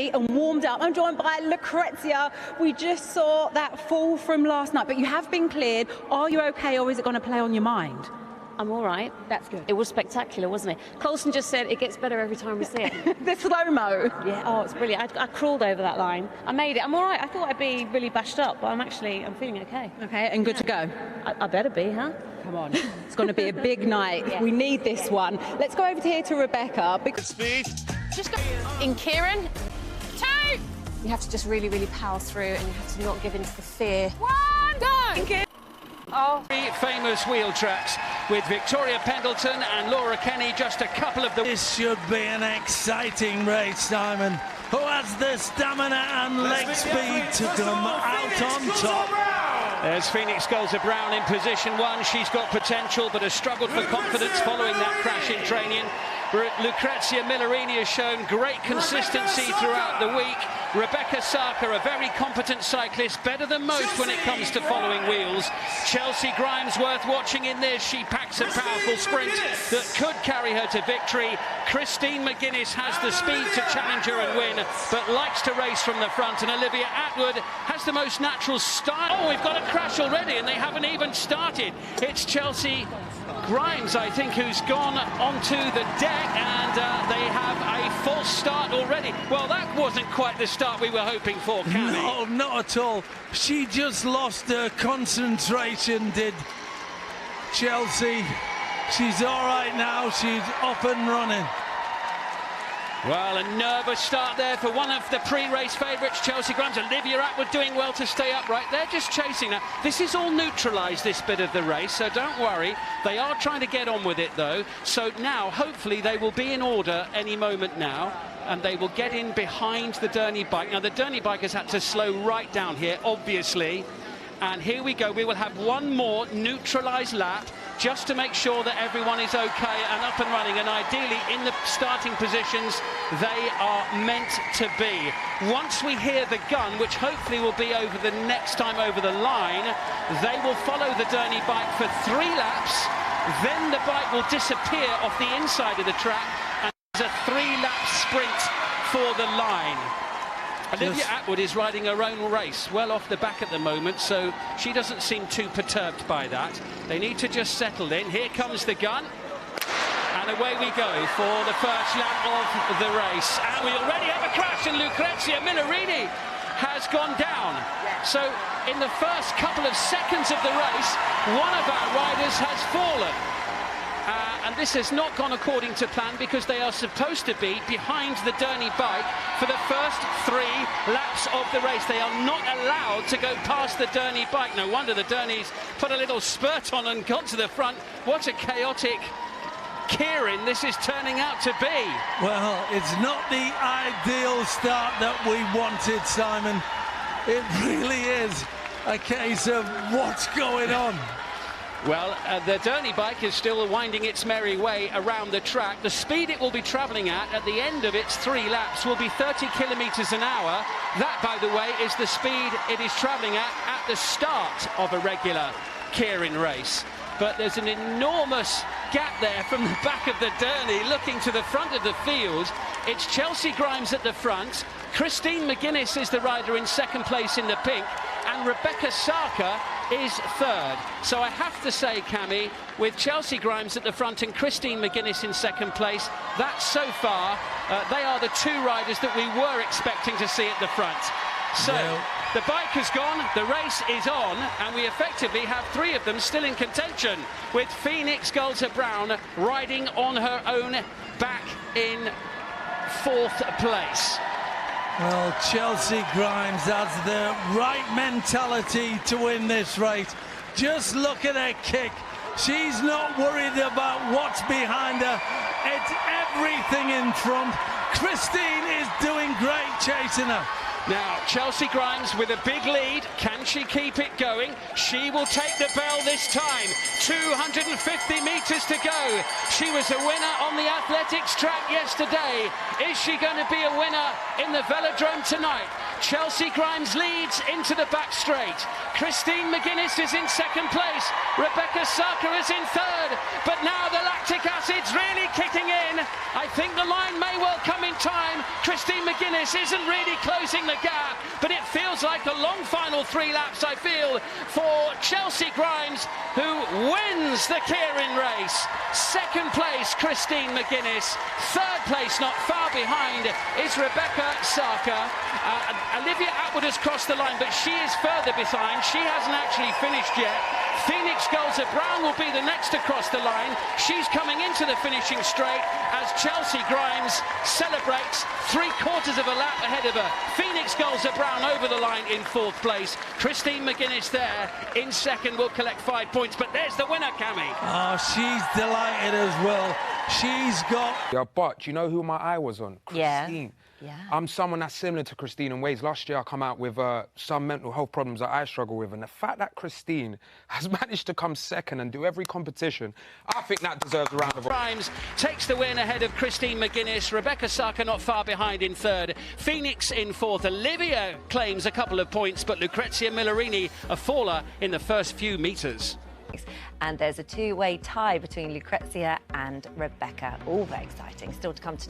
ready and warmed up. I'm joined by Lucrezia. We just saw that fall from last night, but you have been cleared. Are you okay, or is it going to play on your mind? I'm all right. That's good. It was spectacular, wasn't it? Colson just said it gets better every time we see it. The slow-mo. Yeah, oh, it's brilliant. I crawled over that line. I made it. I'm all right. I thought I'd be really bashed up, but I'm feeling okay. Okay, and good to go. I better be, huh? Come on. It's going to be a big night. Yeah. We need this one. Let's go over here to Rebecca. Speed. Just go in Keirin 2. You have to just really, really power through, and you have to not give in to the fear. 1, go! Oh. Three famous wheel tracks with Victoria Pendleton and Laura Kenny, just a couple of the... This should be an exciting race, Simon. Who has the stamina and leg speed to come out on top? There's Phoenix Golzer-Brown in position 1. She's got potential, but has struggled for confidence following that crash in training. Lucrezia Millarini has shown great consistency throughout the week. Rebecca Sarker, a very competent cyclist, better than most when it comes to following wheels. Chelsea Grimes worth watching in this. She packs a powerful sprint that could carry her to victory. Christine McGuinness has the speed to challenge her and win, but likes to race from the front. And Olivia Attwood has the most natural start. Oh, we've got a crash already, and they haven't even started. It's Chelsea Grimes, I think, who's gone onto the deck, and they have a false start already. Well, that wasn't quite the start we were hoping for, Cammy. No, not at all. She just lost her concentration, did Chelsea. She's all right now. She's up and running. Well, a nervous start there for one of the pre-race favourites, Chelsea Grimes. Olivia Attwood doing well to stay upright. They're just chasing her. This is all neutralised, this bit of the race, so don't worry. They are trying to get on with it, though. So now, hopefully, they will be in order any moment now, and they will get in behind the Derny bike. Now, the Derny bike has had to slow right down here, obviously. And here we go. We will have one more neutralised lap, just to make sure that everyone is okay and up and running, and ideally in the starting positions they are meant to be. Once we hear the gun, which hopefully will be over the next time over the line, they will follow the Derny bike for 3 laps, then the bike will disappear off the inside of the track, and there's a 3-lap sprint for the line. Olivia Attwood is riding her own race, well off the back at the moment, so she doesn't seem too perturbed by that. They need to just settle in. Here comes the gun, and away we go for the first lap of the race. And we already have a crash, and Lucrezia Millarini has gone down. So in the first couple of seconds of the race, one of our riders has fallen. And this has not gone according to plan, because they are supposed to be behind the Derny bike for the first 3 laps of the race. They are not allowed to go past the Derny bike. No wonder the Derny's put a little spurt on and got to the front. What a chaotic Keirin this is turning out to be. Well, it's not the ideal start that we wanted, Simon. It really is a case of what's going on. Well, the Derny bike is still winding its merry way around the track. The speed it will be travelling at the end of its 3 laps will be 30 kilometres an hour. That, by the way, is the speed it is travelling at the start of a regular Keirin race. But there's an enormous gap there from the back of the Derny looking to the front of the field. It's Chelsea Grimes at the front. Christine McGuinness is the rider in 2nd place in the pink, and Rebecca Sarker is 3rd. So I have to say, Cammy, with Chelsea Grimes at the front and Christine McGuinness in 2nd place, that so far, they are the 2 riders that we were expecting to see at the front. So the bike has gone, the race is on, and we effectively have 3 of them still in contention, with Phoenix Golzer-Brown riding on her own back in 4th place. Well, Chelsea Grimes has the right mentality to win this race. Just look at her kick. She's not worried about what's behind her. It's everything in front. Christine is doing great chasing her. Now, Chelsea Grimes with a big lead. Can she keep it going? She will take the bell this time. 250 metres to go. She was a winner on the athletics track yesterday. Is she going to be a winner in the velodrome tonight? Chelsea Grimes leads into the back straight. Christine McGuinness is in second place. Rebecca Sarker is in third. But now the lactic acid's really kicking in. I think the line may well come in time. Christine McGuinness isn't really closing the gap, but it feels like a long final 3 laps, I feel, for Chelsea Grimes, who wins the Keirin race. Second place, Christine McGuinness. Third place, not far behind, is Rebecca Sarker. Olivia Atwood has crossed the line, but she is further behind. She hasn't actually finished yet. Phoenix Golza Brown will be the next to cross the line. She's coming into the finishing straight as Chelsea Grimes celebrates 3/4 of a lap ahead of her. Phoenix Golza Brown over the line in 4th place. Christine McGuinness there in second will collect 5 points, but there's the winner, Cammy. Oh, she's delighted as well. She's got... Yeah, but you know who my eye was on? Christine. Yeah. I'm someone that's similar to Christine in ways. Last year I come out with some mental health problems that I struggle with, and the fact that Christine has managed to come second and do every competition, I think that deserves a round of applause. Grimes takes the win ahead of Christine McGuinness. Rebecca Sarker not far behind in third. Phoenix in fourth. Olivia claims a couple of points, but Lucrezia Millarini a faller in the first few metres. And there's a two-way tie between Lucrezia and Rebecca. All very exciting. Still to come tonight.